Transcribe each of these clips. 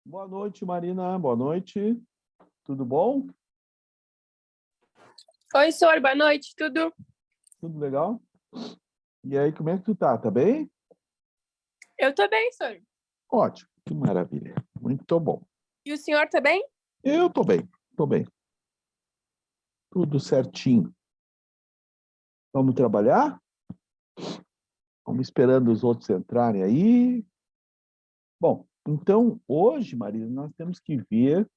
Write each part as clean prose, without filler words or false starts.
Boa noite, Marina. Boa noite. Tudo bom? Oi, senhor, boa noite, tudo? Tudo legal? E aí, como é que tu tá? Tá bem? Eu tô bem, senhor. Ótimo, que maravilha. Muito bom. E o senhor tá bem? Eu tô bem, tô bem. Tudo certinho. Vamos trabalhar? Vamos esperando os outros entrarem aí. Bom, então, hoje, Marina, nós temos que ver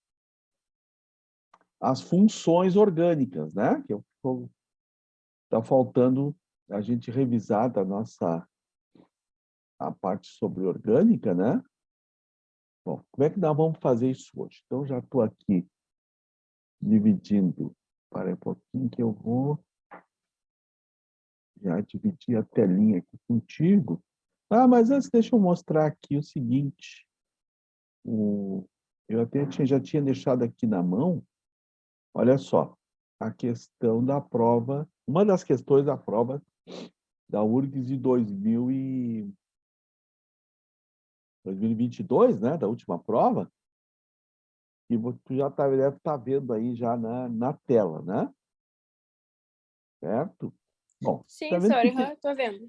as funções orgânicas, né? Que tá faltando a gente revisar a parte sobre orgânica, né? Bom, como é que nós vamos fazer isso hoje? Então, já estou aqui dividindo. Para um pouquinho que eu vou já dividir a telinha aqui contigo. Ah, mas antes deixa eu mostrar aqui o seguinte. Eu até já tinha deixado aqui na mão, olha só, a questão da prova, uma das questões da prova da URGS de 2022, né, da última prova, que tu já deve estar vendo aí já na tela, né? Certo? Bom, tá Sim, vendo senhor, que tem... tô vendo.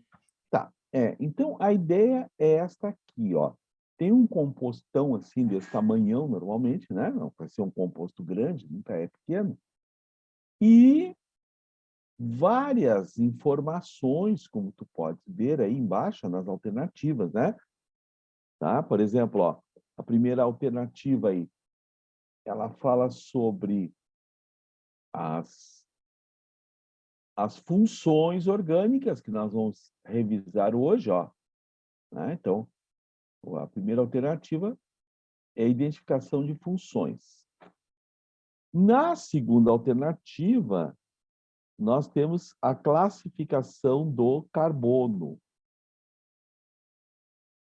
Tá, então a ideia é esta aqui, ó. Tem um compostão assim, desse tamanhão normalmente, né? Não vai ser um composto grande, nunca é pequeno. E várias informações, como tu pode ver aí embaixo, nas alternativas, né? Tá? Por exemplo, ó, a primeira alternativa aí, ela fala sobre as funções orgânicas que nós vamos revisar hoje, ó. Né? Então, a primeira alternativa é a identificação de funções. Na segunda alternativa, nós temos a classificação do carbono.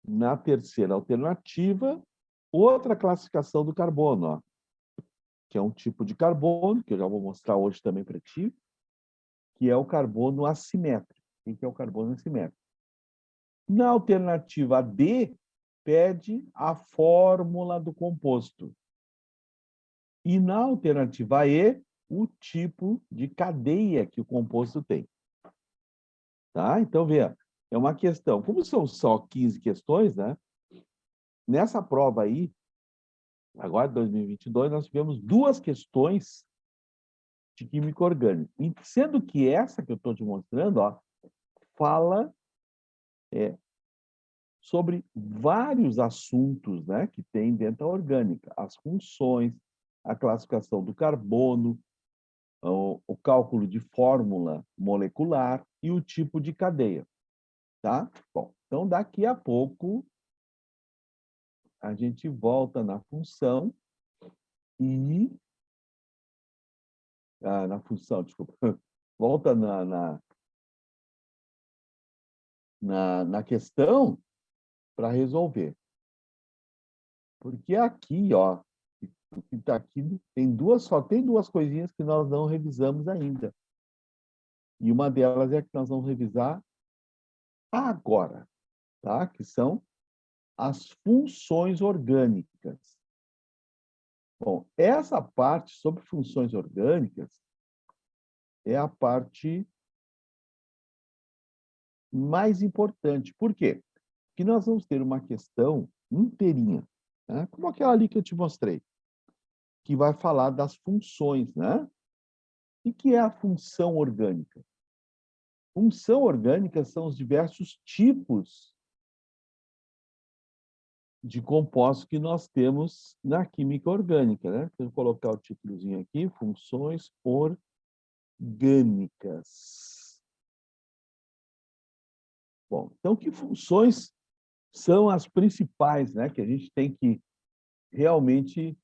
Na terceira alternativa, outra classificação do carbono, ó, que é um tipo de carbono, que eu já vou mostrar hoje também para ti, que é o carbono assimétrico. O que é o carbono assimétrico? Na alternativa D, pede a fórmula do composto. E na alternativa E, o tipo de cadeia que o composto tem. Tá? Então, veja, é uma questão. Como são só 15 questões, né? Nessa prova aí, agora 2022, nós tivemos 2 questões de química orgânica. E sendo que essa que eu estou te mostrando, ó, fala sobre vários assuntos, né, que tem dentro da orgânica. As funções, a classificação do carbono, o cálculo de fórmula molecular e o tipo de cadeia. Tá? Bom, então daqui a pouco a gente volta na função e... na função, desculpa. Volta na questão para resolver. Porque aqui, ó, o que está aqui, só tem 2 coisinhas que nós não revisamos ainda. E uma delas é a que nós vamos revisar agora, tá? Que são as funções orgânicas. Bom, essa parte sobre funções orgânicas é a parte mais importante. Por quê? Porque nós vamos ter uma questão inteirinha, né? Como aquela ali que eu te mostrei, que vai falar das funções, né? O que é a função orgânica? Função orgânica são os diversos tipos de compostos que nós temos na química orgânica, né? Vou colocar o títulozinho aqui, funções orgânicas. Bom, então que funções são as principais, né, que a gente tem que realmente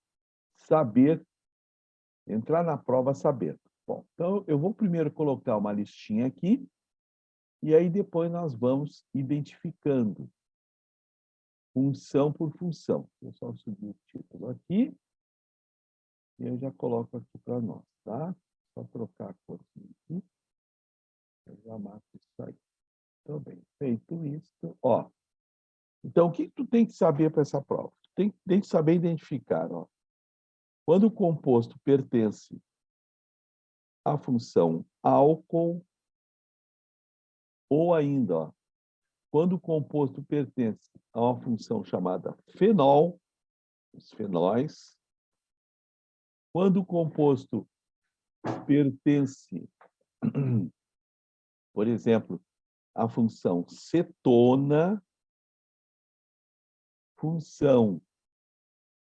saber, entrar na prova sabendo. Bom, então eu vou primeiro colocar uma listinha aqui e aí depois nós vamos identificando função por função. Eu só subir o título aqui e eu já coloco aqui para nós, tá? Só trocar a cor aqui. Eu já mato isso aí. Então, bem, feito isso, ó. Então, o que tu tem que saber para essa prova? tem que saber identificar. Ó. Quando o composto pertence à função álcool, ou ainda, ó, quando o composto pertence a uma função chamada fenol, os fenóis, quando o composto pertence, por exemplo, à função cetona, função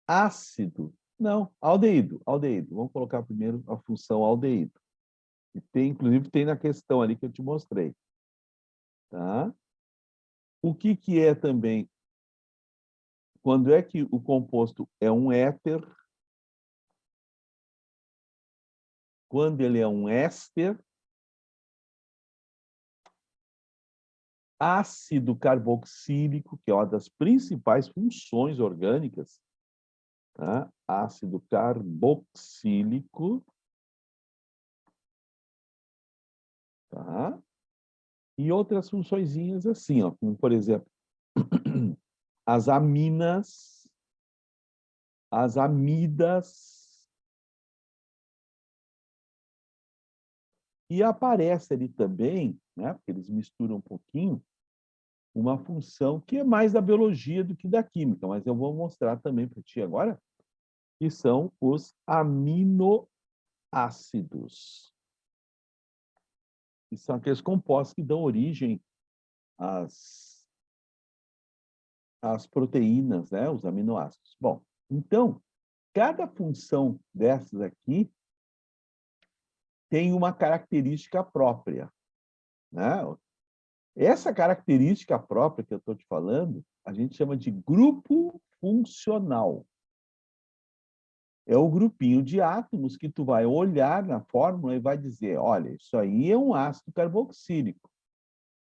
ácido, não, aldeído. Vamos colocar primeiro a função aldeído. Inclusive, tem na questão ali que eu te mostrei. Tá? O que é também? Quando é que o composto é um éter? Quando ele é um éster? Ácido carboxílico, que é uma das principais funções orgânicas. Tá? Ácido carboxílico. Tá? E outras funçõezinhas assim, ó, como, por exemplo, as aminas, as amidas. E aparece ali também, né, porque eles misturam um pouquinho, uma função que é mais da biologia do que da química, mas eu vou mostrar também para ti agora, que são os aminoácidos. Que são aqueles compostos que dão origem às proteínas, né, os aminoácidos. Bom, então, cada função dessas aqui tem uma característica própria, né? Essa característica própria que eu estou te falando, a gente chama de grupo funcional. É o grupinho de átomos que tu vai olhar na fórmula e vai dizer, olha, isso aí é um ácido carboxílico.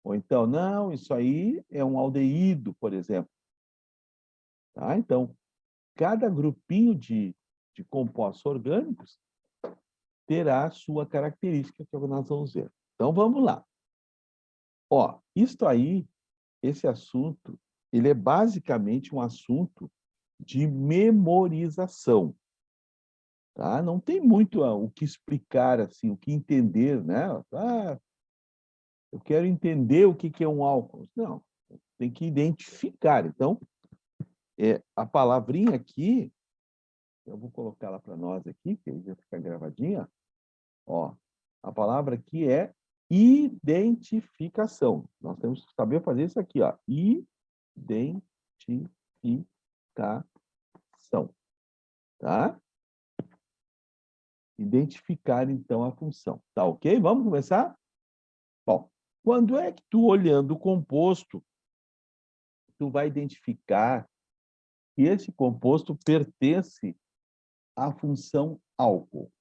Ou então, não, isso aí é um aldeído, por exemplo. Tá? Então, cada grupinho de compostos orgânicos terá a sua característica, que é o que nós vamos ver. Então, vamos lá. Ó, isto aí, esse assunto, ele é basicamente um assunto de memorização. Tá? Não tem muito o que explicar, assim, o que entender, né? Ah, eu quero entender o que é um álcool. Não, tem que identificar. Então, a palavrinha aqui, eu vou colocar ela para nós aqui, que aí vai ficar gravadinha. Ó, a palavra aqui é identificação. Nós temos que saber fazer isso aqui, ó. Identificação. Tá? Identificar, então, a função. Tá ok? Vamos começar? Bom, quando é que tu, olhando o composto, tu vai identificar que esse composto pertence à função álcool?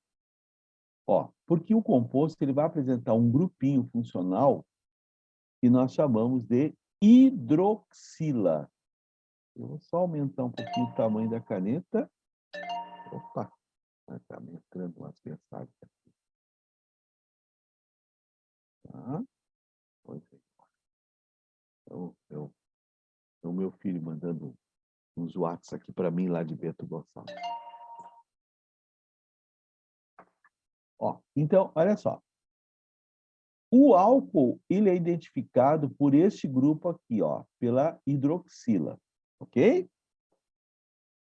Ó, porque o composto ele vai apresentar um grupinho funcional que nós chamamos de hidroxila. Eu vou só aumentar um pouquinho o tamanho da caneta. Opa, está me entrando umas mensagens aqui. Tá? Pois é. Então, o meu filho mandando uns WhatsApp aqui para mim lá de Bento Gonçalves. Ó, então, olha só. O álcool ele é identificado por este grupo aqui, ó, pela hidroxila, ok?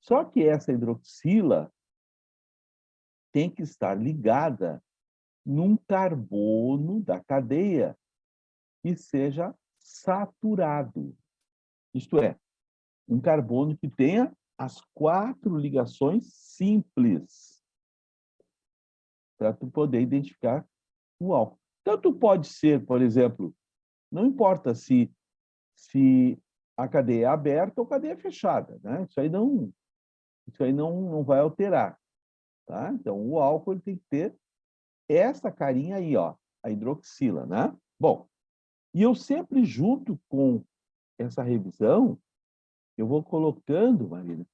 Só que essa hidroxila tem que estar ligada num carbono da cadeia que seja saturado. Isto é, um carbono que tenha as 4 ligações simples para tu poder identificar o álcool. Tanto pode ser, por exemplo, não importa se a cadeia é aberta ou cadeia fechada, né? Isso aí não vai alterar, tá? Então, o álcool ele tem que ter essa carinha aí, ó, a hidroxila, né? Bom, e eu sempre junto com essa revisão, eu vou colocando, Marina,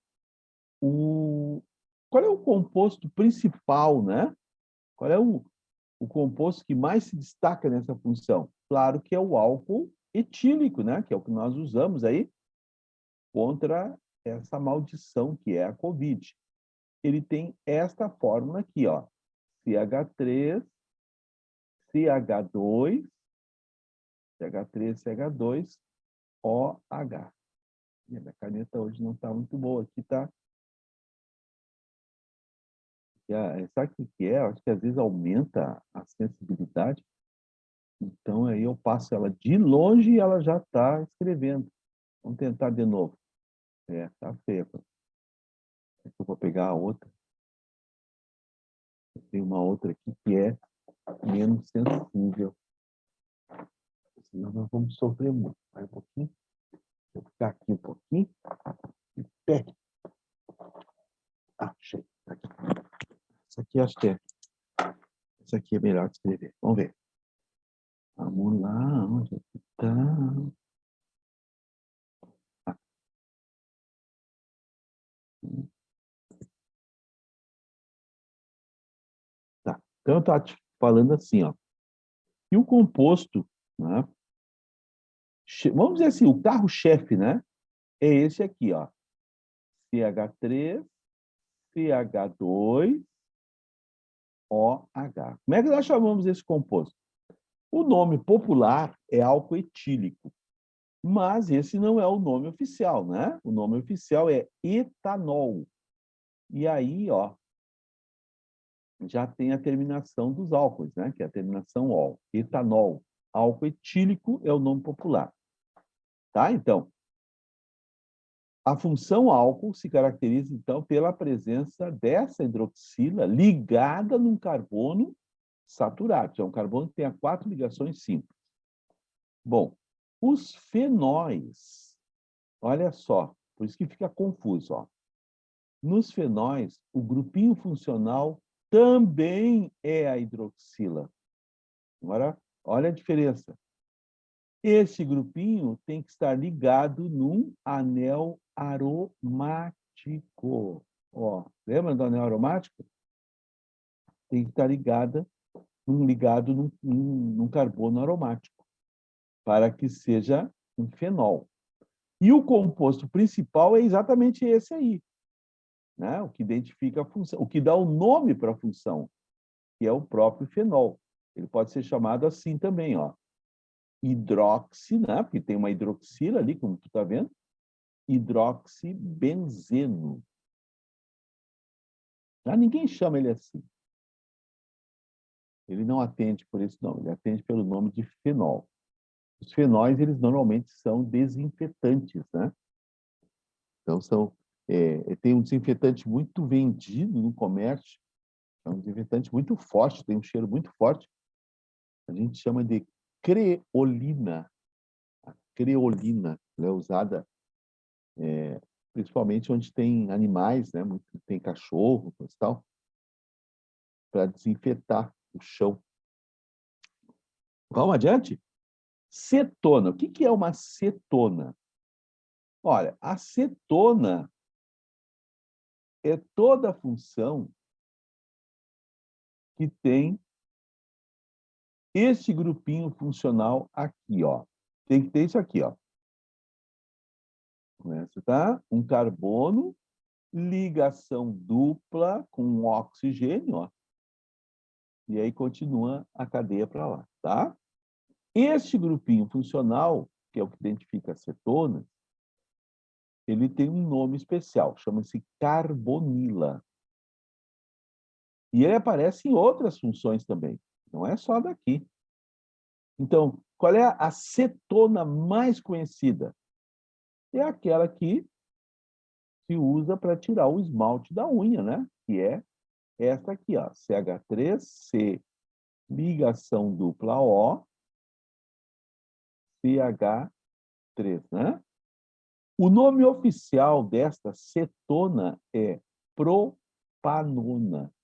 qual é o composto principal, né? Qual é o composto que mais se destaca nessa função? Claro que é o álcool etílico, né? Que é o que nós usamos aí contra essa maldição que é a Covid. Ele tem esta fórmula aqui, ó. CH3, CH2, CH3, CH2, OH. Minha caneta hoje não está muito boa. Aqui está. Sabe o que é? Acho que às vezes aumenta a sensibilidade. Então, aí eu passo ela de longe e ela já está escrevendo. Vamos tentar de novo. Tá feia. Eu vou pegar a outra. Tem uma outra aqui que é menos sensível. Senão nós vamos sofrer muito. Vai um pouquinho. Vou ficar aqui um pouquinho. E pé. Achei. Aqui. Essa aqui acho que é. Essa aqui é melhor de escrever. Vamos ver. Vamos lá. Onde está? Tá. Então, eu estava te falando assim, ó. E o composto, né? Vamos dizer assim, o carro-chefe, né? É esse aqui, ó. CH3, CH2, OH. Como é que nós chamamos esse composto? O nome popular é álcool etílico, mas esse não é o nome oficial, né? O nome oficial é etanol. E aí, ó, já tem a terminação dos álcoois, né? Que é a terminação ol. Etanol. Álcool etílico é o nome popular. Tá? Então, a função álcool se caracteriza, então, pela presença dessa hidroxila ligada num carbono saturado. É um carbono que tem 4 ligações simples. Bom, os fenóis, olha só, por isso que fica confuso, ó. Nos fenóis, o grupinho funcional também é a hidroxila. Agora, olha a diferença. Esse grupinho tem que estar ligado num anel aromático. Ó, lembra do anel aromático? Tem que estar ligado num carbono aromático, para que seja um fenol. E o composto principal é exatamente esse aí, né? O que identifica a função, o que dá o nome para a função, que é o próprio fenol. Ele pode ser chamado assim também, ó. Hidroxi, né? Porque tem uma hidroxila ali, como tu está vendo, hidroxibenzeno. Já ninguém chama ele assim. Ele não atende por esse nome, ele atende pelo nome de fenol. Os fenóis, eles normalmente são desinfetantes, né? Então, tem um desinfetante muito vendido no comércio, é um desinfetante muito forte, tem um cheiro muito forte. A gente chama de creolina. A creolina, ela é usada principalmente onde tem animais, né? Tem cachorro e tal, para desinfetar o chão. Vamos adiante? Cetona. O que é uma cetona? Olha, a cetona é toda a função que tem este grupinho funcional aqui, ó. Tem que ter isso aqui, ó. Começa, tá? Um carbono, ligação dupla com um oxigênio, ó. E aí continua a cadeia para lá, tá? Este grupinho funcional, que é o que identifica a cetona, ele tem um nome especial, chama-se carbonila. E ele aparece em outras funções também, não é só daqui. Então, qual é a cetona mais conhecida? É aquela que se usa para tirar o esmalte da unha, né? Que é essa aqui, ó, CH3C, ligação dupla O, CH3, né? O nome oficial desta cetona é propanona.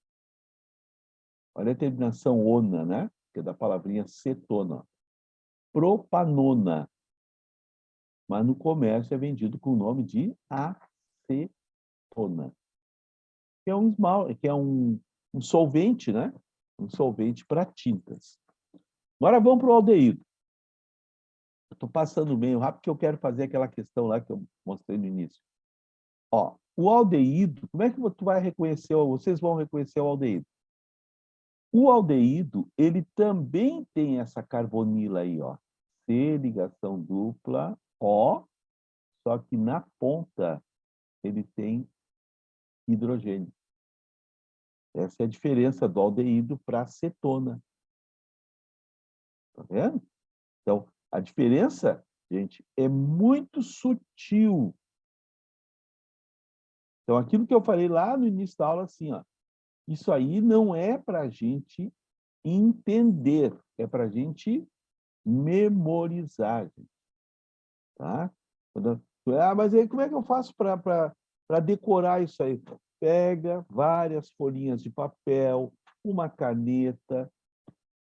Olha a terminação ona, né? Que é da palavrinha cetona. Propanona. Mas no comércio é vendido com o nome de acetona. Que é um solvente, né? Um solvente para tintas. Agora vamos para o aldeído. Eu estou passando meio rápido porque eu quero fazer aquela questão lá que eu mostrei no início. Ó, o aldeído, como é que tu vai reconhecer, vocês vão reconhecer o aldeído? O aldeído, ele também tem essa carbonila aí, ó. C, ligação dupla, O, só que na ponta ele tem hidrogênio. Essa é a diferença do aldeído para a cetona. Tá vendo? Então, a diferença, gente, é muito sutil. Então, aquilo que eu falei lá no início da aula, assim, ó, isso aí não é para a gente entender, é para a gente memorizar, gente, tá? Mas aí como é que eu faço para decorar isso aí? Pega várias folhinhas de papel, uma caneta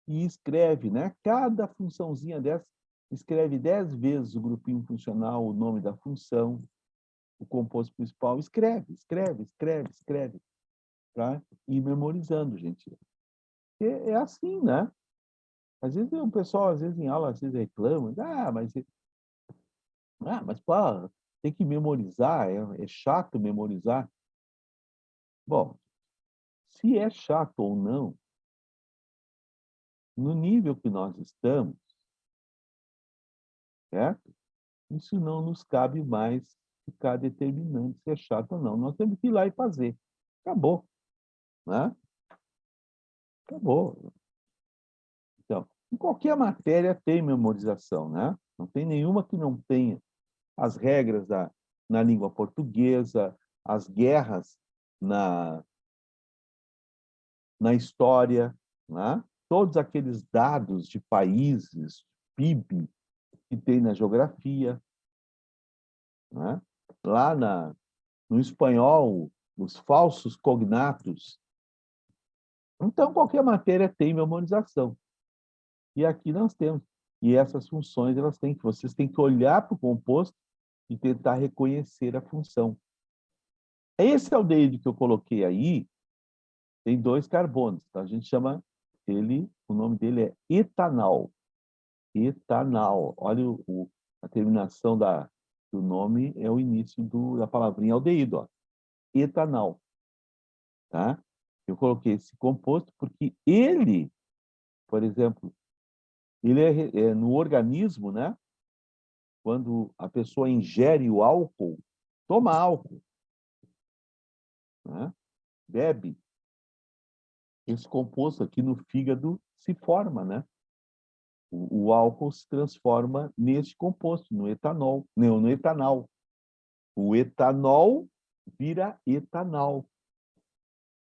e escreve, né? Cada funçãozinha dessa, escreve 10 vezes o grupinho funcional, o nome da função, o composto principal, escreve, para ir memorizando, gente. É assim, né? Às vezes o pessoal, às vezes em aula, às vezes reclama, mas pô, tem que memorizar, é chato memorizar. Bom, se é chato ou não, no nível que nós estamos, certo? Isso não nos cabe mais ficar determinando se é chato ou não. Nós temos que ir lá e fazer. Acabou, né? Acabou. Então, em qualquer matéria tem memorização, né? Não tem nenhuma que não tenha. As regras na língua portuguesa, as guerras na, na história, né? Todos aqueles dados de países, PIB, que tem na geografia, né? Lá no espanhol, os falsos cognatos. Então, qualquer matéria tem memorização. E aqui nós temos. E essas funções, vocês têm que olhar para o composto e tentar reconhecer a função. Esse aldeído que eu coloquei aí tem 2 carbonos. Tá? A gente chama ele, o nome dele é etanal. Etanal. Olha a terminação do nome, é o início da palavrinha aldeído. Ó. Etanal. Tá? Eu coloquei esse composto porque ele, por exemplo, ele é no organismo, né? Quando a pessoa ingere o álcool, toma álcool, né? Bebe, esse composto aqui no fígado se forma, né? O álcool se transforma nesse composto, no etanol, não, no etanol. O etanol vira etanal.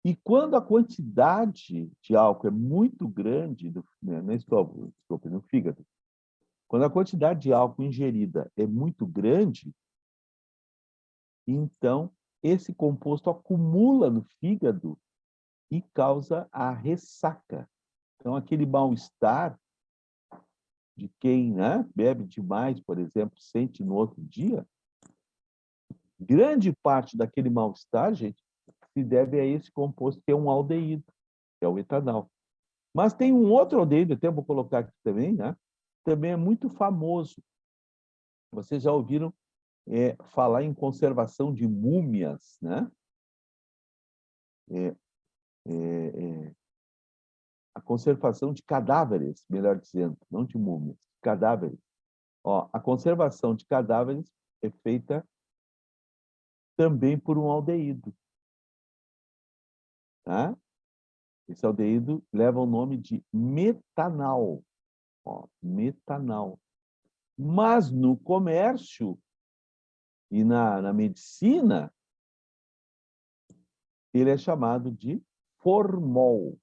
E quando a quantidade de álcool é muito grande no estômago, desculpa, no fígado, quando a quantidade de álcool ingerida é muito grande, então esse composto acumula no fígado e causa a ressaca. Então, aquele mal-estar de quem, né, bebe demais, por exemplo, sente no outro dia, grande parte daquele mal-estar, gente, se deve a esse composto que é um aldeído, que é o etanol. Mas tem um outro aldeído, até vou colocar aqui também, né? Também é muito famoso. Vocês já ouviram falar em conservação de múmias, né? É, a conservação de cadáveres, melhor dizendo, não de múmias, cadáveres. Ó, a conservação de cadáveres é feita também por um aldeído, tá? Esse aldeído leva o nome de metanal, ó, metanal. Mas no comércio e na medicina, ele é chamado de formol.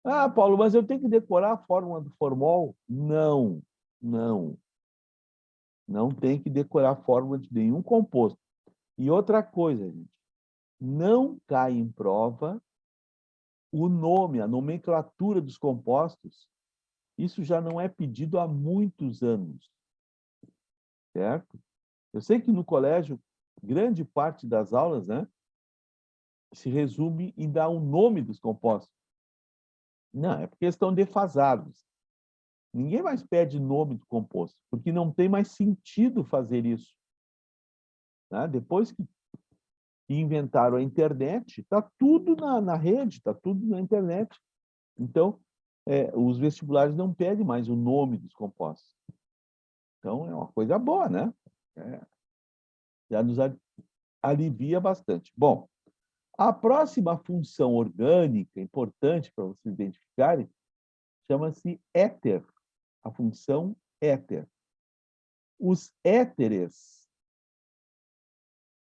Ah, Paulo, mas eu tenho que decorar a fórmula do formol? Não, não. Não tem que decorar a fórmula de nenhum composto. E outra coisa, gente, não cai em prova o nome, a nomenclatura dos compostos. Isso já não é pedido há muitos anos, certo? Eu sei que no colégio, grande parte das aulas, né, se resume em dar o nome dos compostos. Não, é porque estão defasados. Ninguém mais pede nome do composto, porque não tem mais sentido fazer isso. né? Depois que inventaram a internet, está tudo na rede, está tudo na internet. Então, os vestibulares não pedem mais o nome dos compostos. Então, é uma coisa boa, né? Já nos alivia bastante. Bom, a próxima função orgânica, importante para vocês identificarem, chama-se éter, a função éter. Os éteres,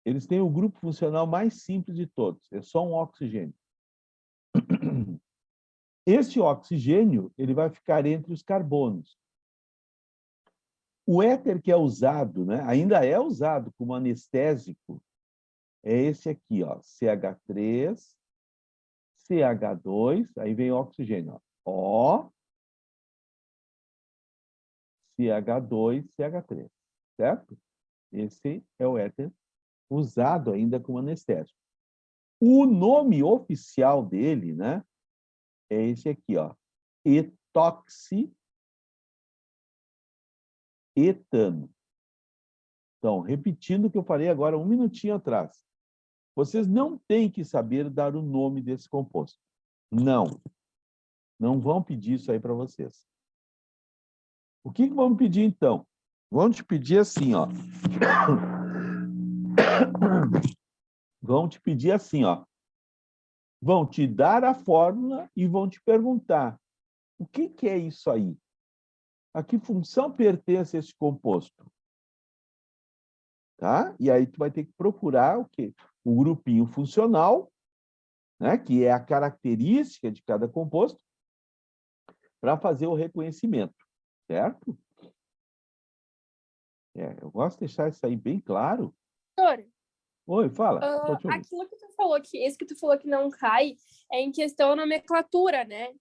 eles têm o grupo funcional mais simples de todos, é só um oxigênio. Esse oxigênio, ele vai ficar entre os carbonos. O éter que é usado, né, ainda é usado como anestésico, é esse aqui, ó, CH3, CH2, aí vem o oxigênio, ó, CH2, CH3, certo? Esse é o éter usado ainda como anestésico. O nome oficial dele, né, é esse aqui, ó, etoxi etano. Então, repetindo o que eu falei agora um minutinho atrás. Vocês não têm que saber dar o nome desse composto. Não. Não vão pedir isso aí para vocês. O que vão pedir, então? Vão te pedir assim, ó. Vão te pedir assim, ó. Vão te dar a fórmula e vão te perguntar: o que é isso aí? A que função pertence esse composto? Tá? E aí tu vai ter que procurar o quê? O grupinho funcional, né, que é a característica de cada composto, para fazer o reconhecimento, certo? Eu gosto de deixar isso aí bem claro. Professor, Oi, fala. Pode ouvir. aquilo que tu falou, esse que tu falou que não cai, é em questão da nomenclatura, né?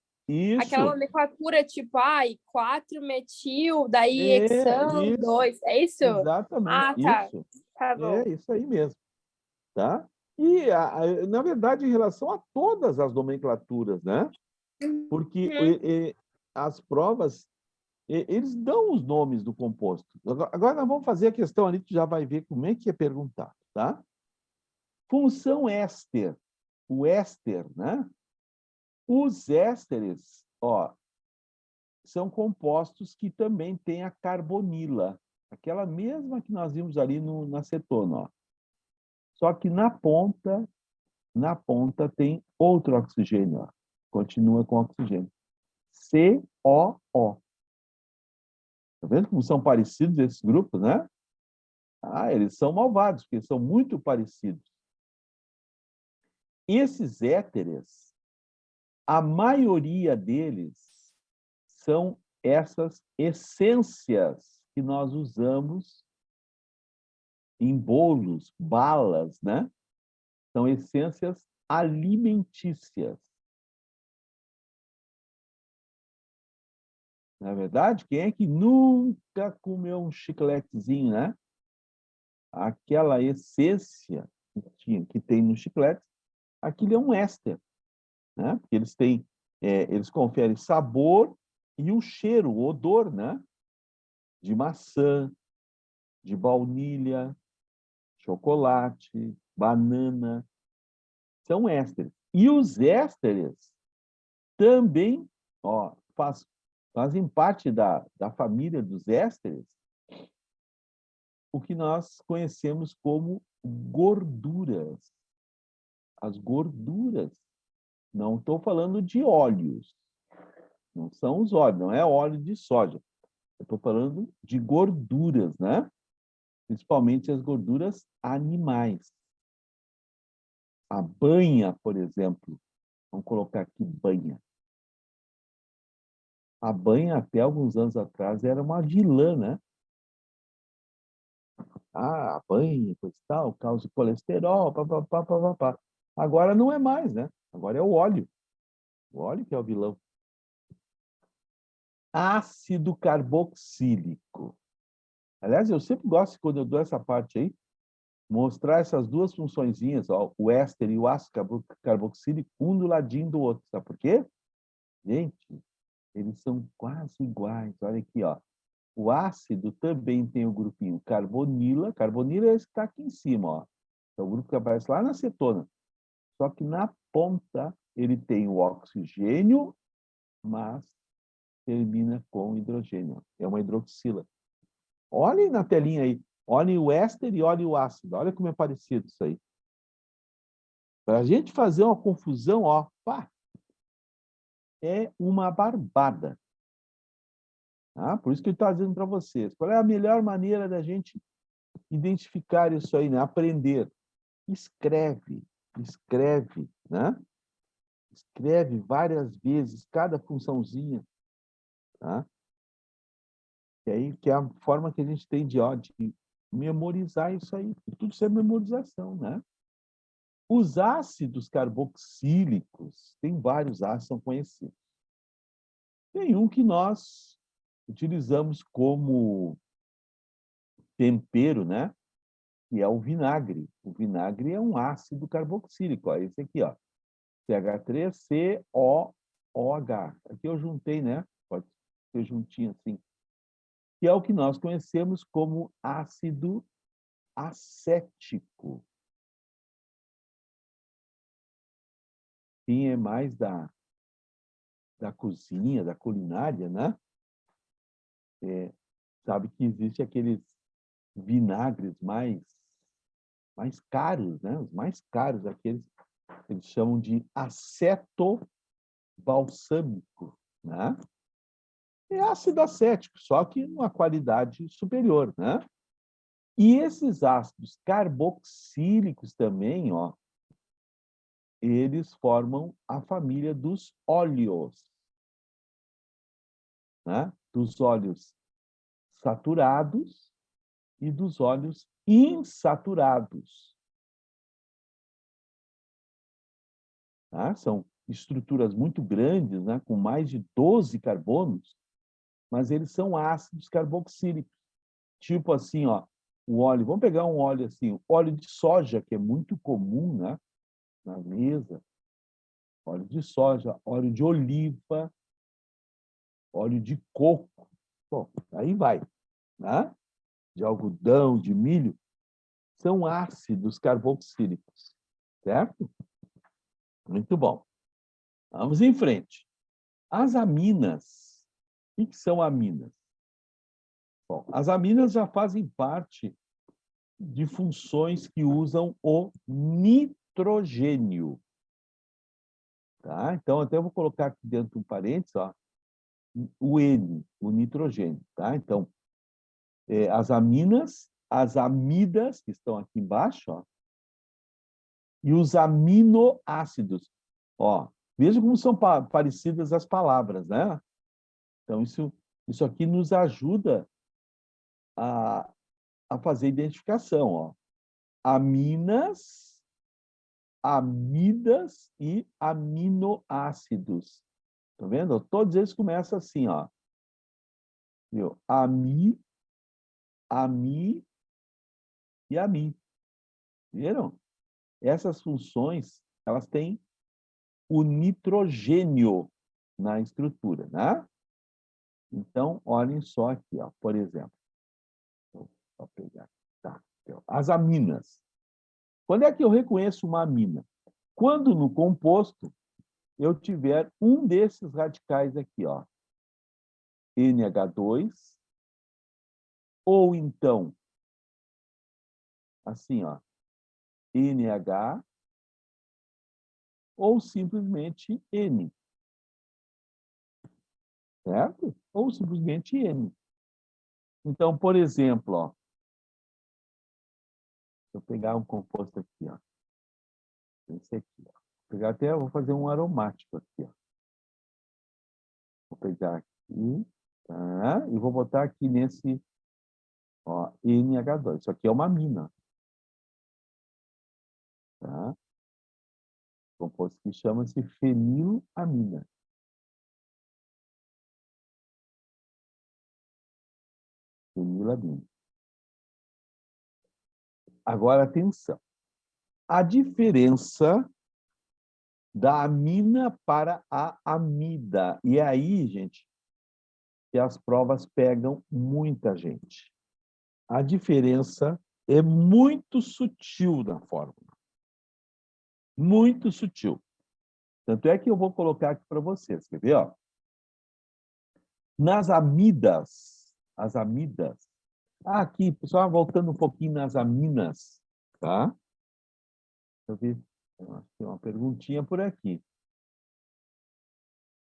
Aquela Isso. nomenclatura tipo, 4-metil, daí hexano, Isso. 2, é isso? Exatamente Ah, tá. isso. Tá bom. É isso aí mesmo. Tá? E, na verdade, em relação a todas as nomenclaturas, né? Porque as provas, eles dão os nomes do composto. Agora nós vamos fazer a questão ali, tu já vai ver como é que é perguntado, tá? Função éster. O éster, né? Os ésteres, ó, são compostos que também têm a carbonila, aquela mesma que nós vimos ali na cetona, ó. Só que na ponta tem outro oxigênio, ó. Continua com oxigênio. COO. Tá vendo como são parecidos esses grupos, né? Eles são malvados, porque são muito parecidos. Esses éteres, a maioria deles são essas essências que nós usamos em bolos, balas, né? São essências alimentícias. Na verdade, quem é que nunca comeu um chicletezinho, né? Aquela essência que tem no chiclete, aquilo é um éster, né? Porque eles conferem sabor e o cheiro, o odor, né? De maçã, de baunilha, chocolate, banana, são ésteres. E os ésteres também, ó, fazem parte da família dos ésteres, o que nós conhecemos como gorduras. As gorduras. Não estou falando de óleos. Não são os óleos, não é óleo de soja. Eu estou falando de gorduras, né? Principalmente as gorduras animais. A banha, por exemplo. Vamos colocar aqui banha. A banha, até alguns anos atrás, era uma vilã, né? A banha, coisa e tal, causa colesterol, papapá, papapá. Agora não é mais, né? Agora é o óleo. O óleo que é o vilão. Ácido carboxílico. Aliás, eu sempre gosto, quando eu dou essa parte aí, mostrar essas duas funçõezinhas, ó, o éster e o ácido carboxílico, um do ladinho do outro. Sabe por quê? Gente, eles são quase iguais. Olha aqui, ó. O ácido também tem o grupinho carbonila. Carbonila é esse que está aqui em cima, ó. É o grupo que aparece lá na cetona. Só que na ponta ele tem o oxigênio, mas termina com hidrogênio. É uma hidroxila. Olhem na telinha aí. Olhem o éster e olhem o ácido. Olha como é parecido isso aí. Para a gente fazer uma confusão, ó, pá, é uma barbada. Tá? Por isso que ele está dizendo para vocês. Qual é a melhor maneira da gente identificar isso aí, né? Aprender. Escreve, escreve, né? Escreve várias vezes cada funçãozinha, tá? Que é a forma que a gente tem de memorizar isso aí. Tudo isso é memorização, né? Os ácidos carboxílicos, tem vários ácidos, são conhecidos. Tem um que nós utilizamos como tempero, né? Que é o vinagre. O vinagre é um ácido carboxílico. Ó, esse aqui, ó. CH3COOH. Aqui eu juntei, né? Pode ser juntinho assim. Que é o que nós conhecemos como ácido acético. Quem é mais da cozinha, da culinária, né? Sabe que existe aqueles vinagres mais caros, né? Os mais caros, aqueles que eles chamam de aceto balsâmico, né? É ácido acético, só que numa qualidade superior, né? E esses ácidos carboxílicos também, ó, eles formam a família dos óleos, né? Dos óleos saturados e dos óleos insaturados. Tá? São estruturas muito grandes, né? Com mais de 12 carbonos, mas eles são ácidos carboxílicos. Tipo assim, ó, o óleo, vamos pegar um óleo assim, óleo de soja, que é muito comum, né? Na mesa, óleo de soja, óleo de oliva, óleo de coco. Bom, aí vai, né? De algodão, de milho, são ácidos carboxílicos, certo? Muito bom. Vamos em frente. As aminas. O que são aminas? Bom, as aminas já fazem parte de funções que usam o nitrogênio. Tá? Então, até eu vou colocar aqui dentro de um parênteses, ó, o N, o nitrogênio. Tá? Então, as aminas, as amidas, que estão aqui embaixo, ó, e os aminoácidos. Ó, veja como são parecidas as palavras, né? Então, isso aqui nos ajuda a fazer identificação. Ó. Aminas, amidas e aminoácidos. Tá vendo? Todos eles começam assim, ó. Viu? Ami e ami. Viram? Essas funções, elas têm o nitrogênio na estrutura, né? Então, olhem só aqui, ó, por exemplo. Vou pegar. Tá. As aminas. Quando é que eu reconheço uma amina? Quando no composto eu tiver um desses radicais aqui, ó, NH2, ou então, assim, ó, NH, ou simplesmente N. Certo? Ou simplesmente N. Então, por exemplo, ó, se eu pegar um composto aqui, ó, esse aqui, ó, vou fazer um aromático aqui, ó. Vou pegar aqui, tá? E vou botar aqui nesse, ó, NH2. Isso aqui é uma amina. Tá? Composto que chama-se fenilamina. Fenilamina. Agora, atenção. A diferença da amina para a amida. E aí, gente, que as provas pegam muita gente. A diferença é muito sutil na fórmula. Muito sutil. Tanto é que eu vou colocar aqui para vocês. Quer ver? Ó? Nas amidas, as amidas. Aqui, pessoal, voltando um pouquinho nas aminas, tá? Deixa eu ver. Eu acho que tem uma perguntinha por aqui.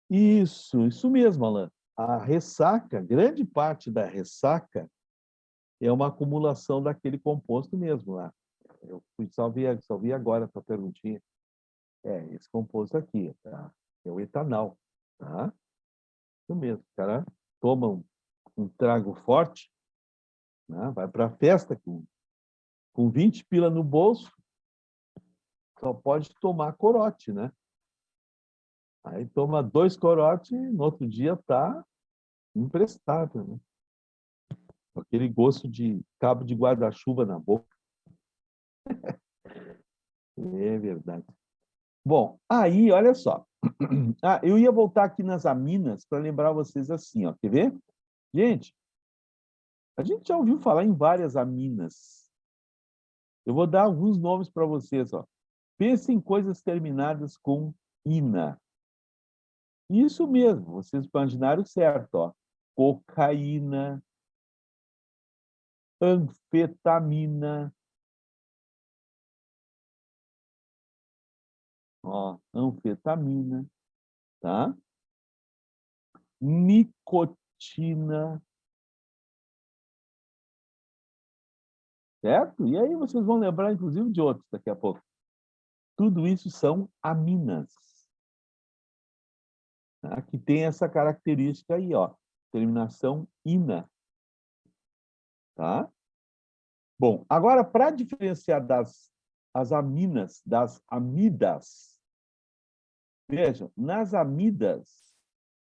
Isso mesmo, Alan. A ressaca, grande parte da ressaca é uma acumulação daquele composto mesmo lá. Eu só vi agora a tua perguntinha. Esse composto aqui, tá? É o etanol, tá? Isso mesmo, o cara toma um trago forte, né? Vai para a festa com 20 pila no bolso, só pode tomar corote, né? Aí toma 2 corotes, no outro dia tá imprestável, né? Com aquele gosto de cabo de guarda-chuva na boca. É verdade. Bom, aí, olha só. Eu ia voltar aqui nas aminas para lembrar vocês assim, ó. Quer ver? Gente, a gente já ouviu falar em várias aminas. Eu vou dar alguns nomes para vocês, ó. Pense em coisas terminadas com ina. Isso mesmo, vocês imaginaram certo, ó. Cocaína, anfetamina, ó, anfetamina, tá? Nicotina, certo? E aí vocês vão lembrar, inclusive, de outros daqui a pouco. Tudo isso são aminas, tá? Que tem essa característica aí, ó, terminação ina, tá? Bom, agora, para diferenciar as aminas das amidas, vejam, nas amidas,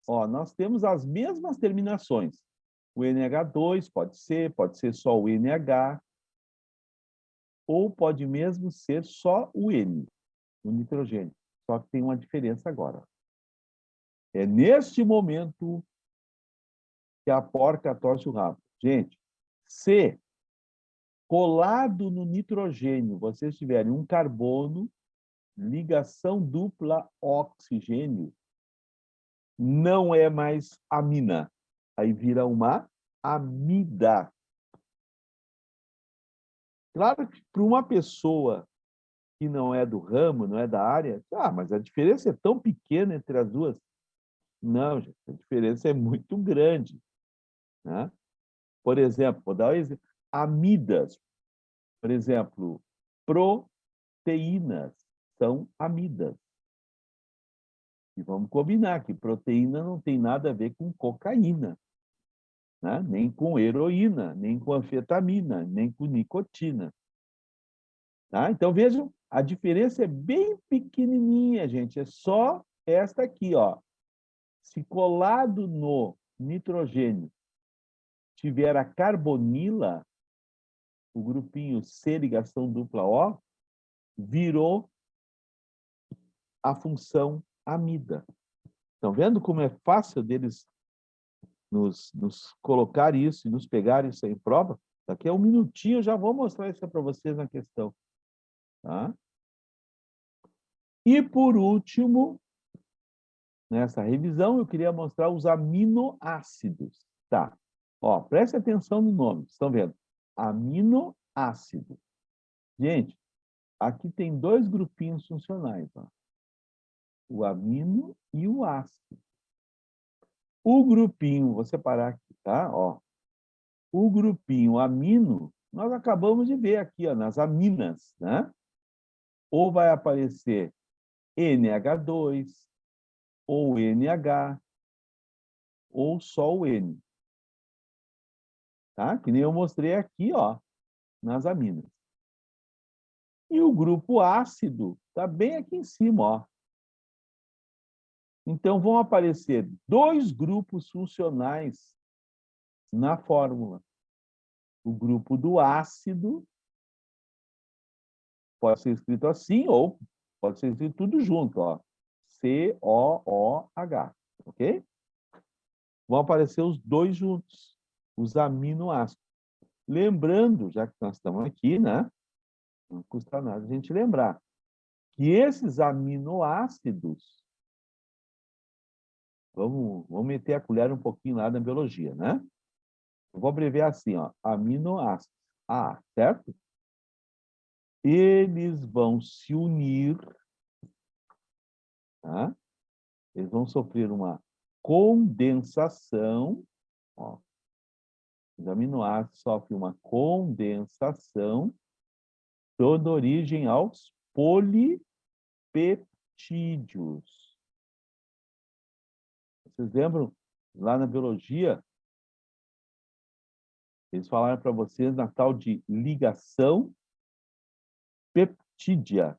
ó, nós temos as mesmas terminações. O NH2 pode ser só o NH, ou pode mesmo ser só o N, o nitrogênio. Só que tem uma diferença agora. É neste momento que a porca torce o rabo. Gente, se colado no nitrogênio vocês tiverem um carbono, ligação dupla oxigênio, não é mais amina. Aí vira uma amida. Claro que para uma pessoa que não é do ramo, não é da área, mas a diferença é tão pequena entre as duas. Não, gente, a diferença é muito grande, né? Por exemplo, vou dar um exemplo. Amidas, por exemplo, proteínas são amidas. E vamos combinar que proteína não tem nada a ver com cocaína, né? Nem com heroína, nem com anfetamina, nem com nicotina. Tá? Então, vejam, a diferença é bem pequenininha, gente. É só esta aqui, ó. Se colado no nitrogênio tiver a carbonila, o grupinho C, ligação dupla O, virou a função amida. Estão vendo como é fácil deles nos colocar isso e nos pegar isso aí em prova? Daqui a um minutinho eu já vou mostrar isso para vocês na questão. Tá? E, por último, nessa revisão, eu queria mostrar os aminoácidos. Tá. Ó, preste atenção no nome. Estão vendo? Aminoácido. Gente, aqui tem 2 grupinhos funcionais. Ó. O amino e o ácido. O grupinho, vou separar aqui, tá? Ó, o grupinho amino, nós acabamos de ver aqui, ó, nas aminas, né? Ou vai aparecer NH2, ou NH, ou só o N. Tá? Que nem eu mostrei aqui, ó, nas aminas. E o grupo ácido está bem aqui em cima, ó. Então, vão aparecer 2 grupos funcionais na fórmula. O grupo do ácido pode ser escrito assim, ou pode ser escrito tudo junto, ó. COOH, ok? vão aparecer os dois juntos, os aminoácidos. Lembrando, já que nós estamos aqui, né? Não custa nada a gente lembrar que esses aminoácidos, vamos meter a colher um pouquinho lá na biologia, né? Eu vou abreviar assim, ó, aminoácidos. A, certo? Eles vão se unir, tá? Eles vão sofrer uma condensação, ó. Os aminoácidos sofrem uma condensação, dando origem aos polipeptídeos. Vocês lembram? Lá na biologia, eles falaram para vocês na tal de ligação peptídica.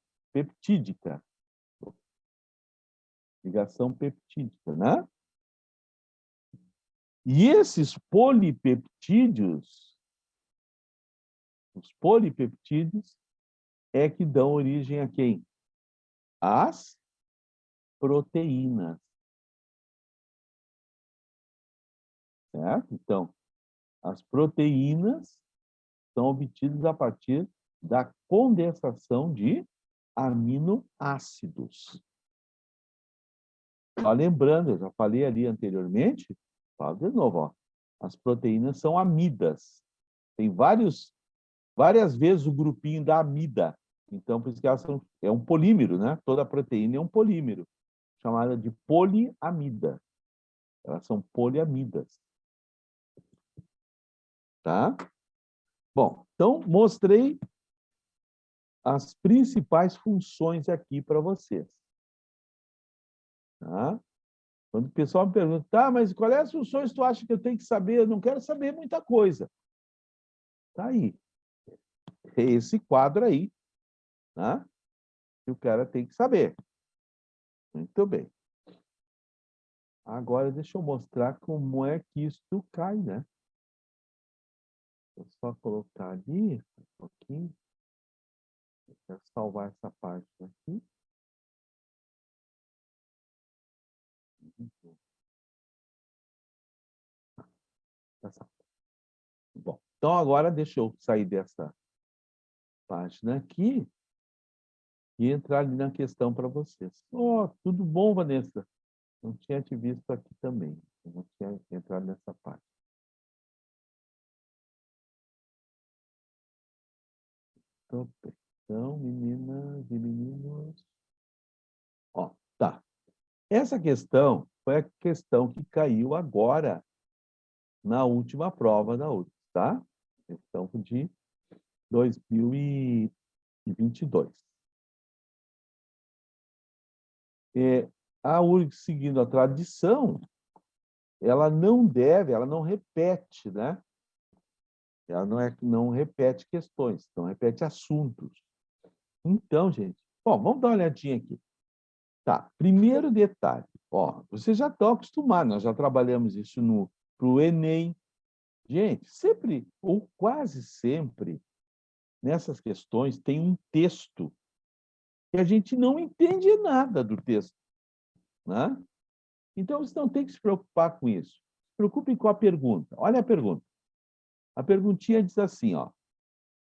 Ligação peptídica, né? E esses polipeptídeos, os polipeptídeos, é que dão origem a quem? As proteínas. Certo? Então, as proteínas são obtidas a partir da condensação de aminoácidos. Só lembrando, eu já falei ali anteriormente, falo de novo, ó, as proteínas são amidas. Tem várias vezes o grupinho da amida. Então, por isso que elas são, é um polímero, né? Toda proteína é um polímero, chamada de poliamida. Elas são poliamidas. Tá? Bom, então mostrei as principais funções aqui para vocês. Tá? Quando o pessoal me pergunta, tá, mas quais as funções que tu acha que eu tenho que saber? Eu não quero saber muita coisa. Tá aí. É esse quadro aí, tá? Que o cara tem que saber. Muito bem. Agora deixa eu mostrar como é que isso cai, né? Vou só colocar ali um pouquinho. Eu quero salvar essa parte aqui. Bom, então agora deixa eu sair dessa página aqui e entrar ali na questão para vocês. Oh, tudo bom, Vanessa? Não tinha te visto aqui também. Eu não tinha entrado nessa parte. Então, meninas e meninos. Ó, tá. Essa questão foi a questão que caiu agora na última prova da UTS, tá? Questão de 2022. A URGS, seguindo a tradição, ela não repete, né? Ela não repete questões, não repete assuntos. Então, gente, bom, vamos dar uma olhadinha aqui. Tá, primeiro detalhe, ó, vocês já estão acostumados, nós já trabalhamos isso para o Enem. Gente, sempre, ou quase sempre, nessas questões tem um texto que a gente não entende nada do texto, né? Então, você não tem que se preocupar com isso. Se preocupem com a pergunta. Olha a pergunta. A perguntinha diz assim, ó,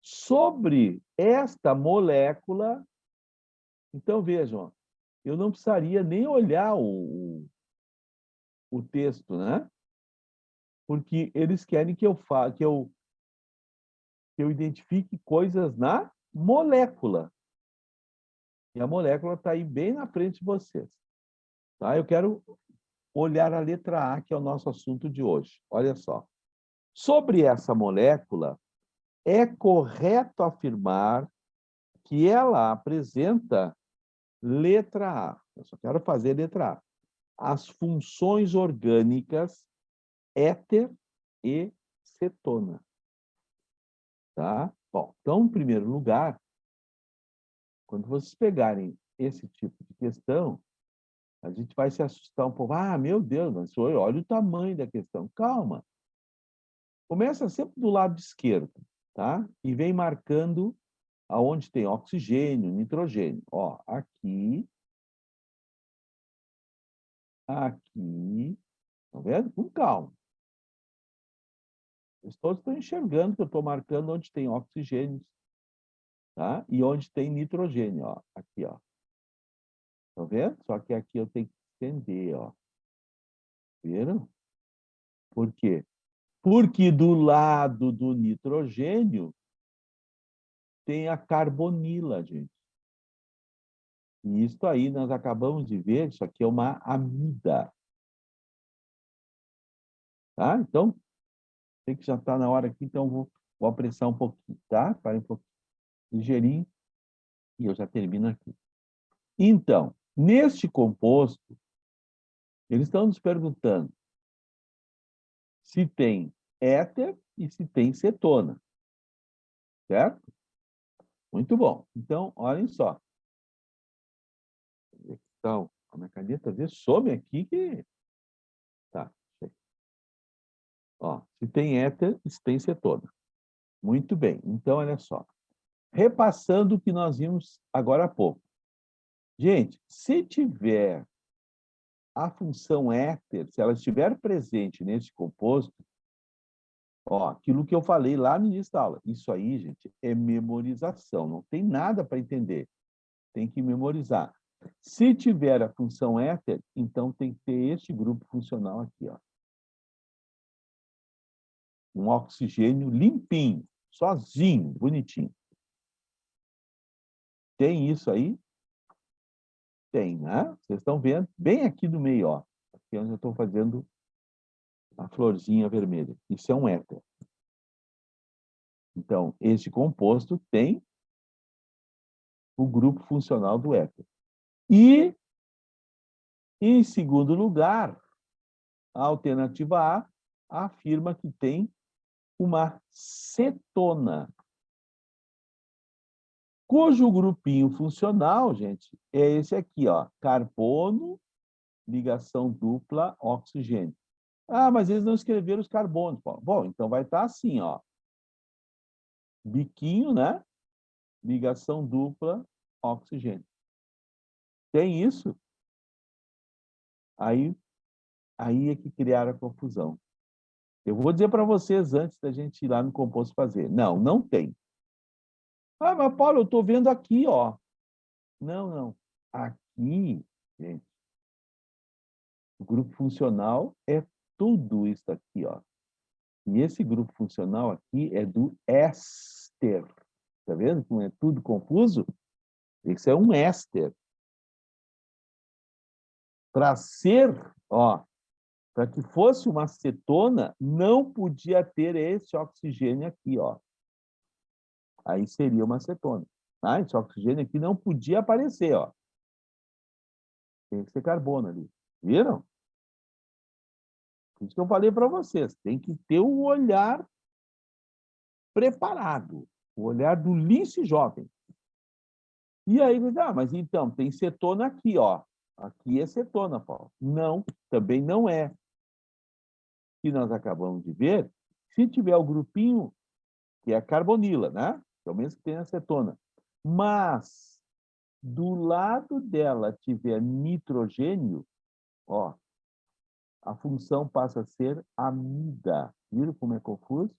sobre esta molécula. Então, vejam, ó, eu não precisaria nem olhar o texto, né? Porque eles querem que eu identifique coisas na molécula. E a molécula está aí bem na frente de vocês. Tá? Eu quero olhar a letra A, que é o nosso assunto de hoje. Olha só. Sobre essa molécula, é correto afirmar que ela apresenta letra A. Eu só quero fazer letra A. As funções orgânicas éter e cetona. Tá? Bom, então, em primeiro lugar, quando vocês pegarem esse tipo de questão, a gente vai se assustar um pouco. Ah, meu Deus, mas olha o tamanho da questão. Calma. Começa sempre do lado esquerdo, tá? E vem marcando aonde tem oxigênio, nitrogênio. Ó, aqui, aqui Tá vendo? Com calma. Todos estão enxergando que eu estou marcando onde tem oxigênio, tá? E onde tem nitrogênio, ó. Aqui, ó. Tá vendo? Só que aqui eu tenho que estender, ó. Viram? Por quê? Porque do lado do nitrogênio tem a carbonila, gente. E isso aí nós acabamos de ver, isso aqui é uma amida. Tá? Então, sei que já está na hora aqui, então vou apressar um pouquinho, tá? Para um pouquinho, ligeirinho, e eu já termino aqui. Então, neste composto, eles estão nos perguntando se tem éter e se tem cetona, certo? Muito bom. Então, olhem só. Então, a minha caneta vê some aqui que... Tá. Ó, se tem éter e se tem cetona. Muito bem. Então, olha só. Repassando o que nós vimos agora há pouco. Gente, se tiver a função éter, se ela estiver presente nesse composto, ó, aquilo que eu falei lá no início da aula, isso aí, gente, é memorização, não tem nada para entender, tem que memorizar. Se tiver a função éter, então tem que ter este grupo funcional aqui, ó. Um oxigênio limpinho, sozinho, bonitinho. Tem isso aí? Tem, né? Vocês estão vendo? Bem aqui no meio, ó. Aqui é onde eu estou fazendo a florzinha vermelha. Isso é um éter. Então, este composto tem o grupo funcional do éter. E, em segundo lugar, a alternativa A afirma que tem uma cetona, cujo grupinho funcional, gente, é esse aqui, ó, carbono, ligação dupla, oxigênio. Ah, mas eles não escreveram os carbonos. Bom, então vai estar assim, ó, biquinho, né? Ligação dupla, oxigênio. Tem isso? Aí é que criaram a confusão. Eu vou dizer para vocês antes da gente ir lá no composto fazer. Não, não tem. Ah, mas Paulo, eu estou vendo aqui, ó. Não, não. Aqui, gente, o grupo funcional é tudo isso aqui, ó. E esse grupo funcional aqui é do éster. Tá vendo como é tudo confuso? Esse é um éster. Para ser, ó, para que fosse uma cetona, não podia ter esse oxigênio aqui, ó. Aí seria uma cetona. Tá? Esse oxigênio aqui não podia aparecer, ó. Tem que ser carbono ali. Viram? Por isso que eu falei para vocês. Tem que ter o olhar preparado. O olhar do lince jovem. E aí, mas então, tem cetona aqui, ó. Aqui é cetona, Paulo. Não, também não é. Que nós acabamos de ver, se tiver o grupinho, que é a carbonila, né? Pelo menos que tem a cetona. Mas do lado dela tiver nitrogênio, ó, a função passa a ser amida. Viram como é confuso?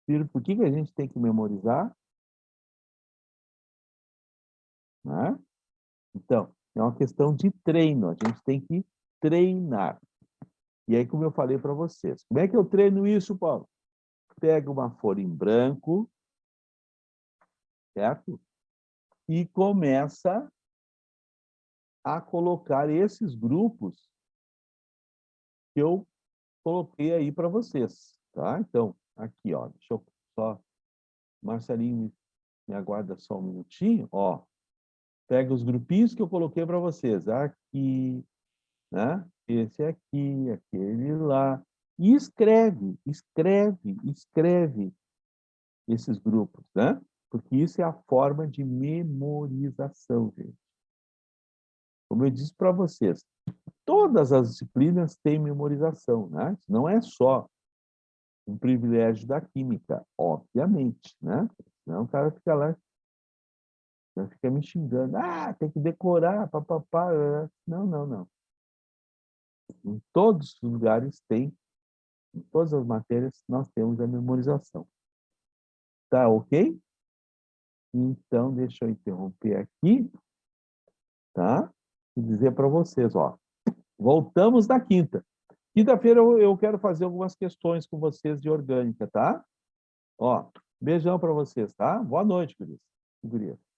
Viram por que a gente tem que memorizar? Né? Então, é uma questão de treino. A gente tem que treinar. E aí, como eu falei para vocês, como é que eu treino isso, Paulo? Pega uma folha em branco, certo? E começa a colocar esses grupos que eu coloquei aí para vocês, tá? Então, aqui, ó, deixa eu só... Marcelinho, me aguarda só um minutinho, ó. Pega os grupinhos que eu coloquei para vocês, aqui, né? Esse aqui, aquele lá. E escreve esses grupos, né? Porque isso é a forma de memorização, gente. Como eu disse para vocês, todas as disciplinas têm memorização, né? Não é só um privilégio da química, obviamente, né? Senão o cara fica lá, fica me xingando. Ah, tem que decorar, papapá. Não, não, não. Em todos os lugares tem, em todas as matérias, nós temos a memorização. Tá ok? Então, deixa eu interromper aqui, tá? E dizer para vocês, ó, voltamos na quinta. Quinta-feira eu quero fazer algumas questões com vocês de orgânica, tá? Ó, beijão para vocês, tá? Boa noite, gurias.